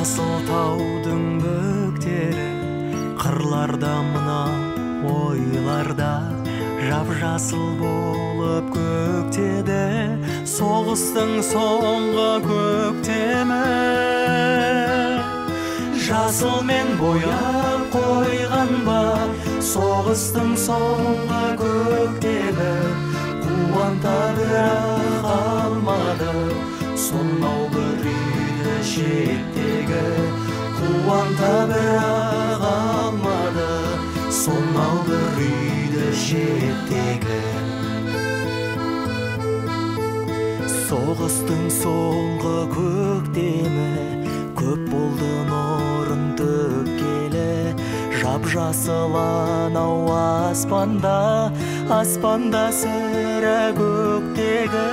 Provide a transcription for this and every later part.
Жасыл таудың бөктері қырларда мына ойларда жап-жасыл болып көктеді соғыстың соңғы көктемі. Жасылмен бояп қойған ба соғыстың соңғы көктемі. Қуанта бірақ алмады сонау бір үйді шеттегі. Қуанта бірақ алмады сонау бір үйді шеттегі. Соғыстың соңғы көктемі көп болды нұрын төккелі. Жап-жасыл анау аспанда, аспанда сірә көктегі.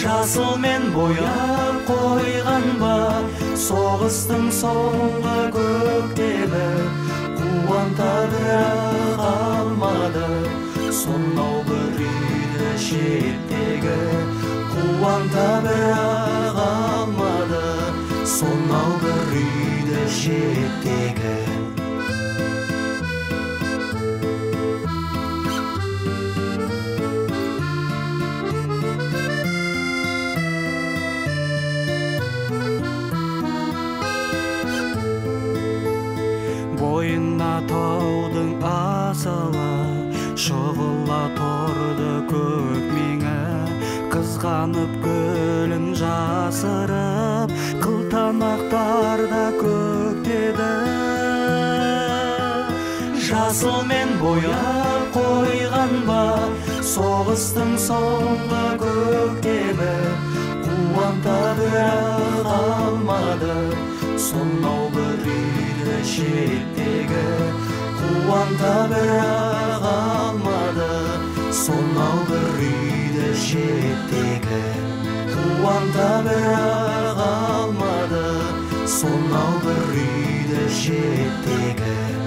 Жасылмен бояп қойған ба соғыстың соңғы көктемі. Қуанта бірақ алмады сонау бір үйді шеттегі. Қуанта бірақ алмады сонау бір үйді шеттегі. Бойына таудың асылы шұғыла тұрды көк меңі. Қызғанып гүлін жасырып қылтанақтарда көктеді. Жасылмен бояп қойған ба соғыстың соңғы көктемі. Қуанта бірақ алмады сонау бір үйді шеттегі. Қуанта бірақ алмады сонау бір үйді шеттегі. Қуанта бірақ алмады сонау бір үйді шеттегі.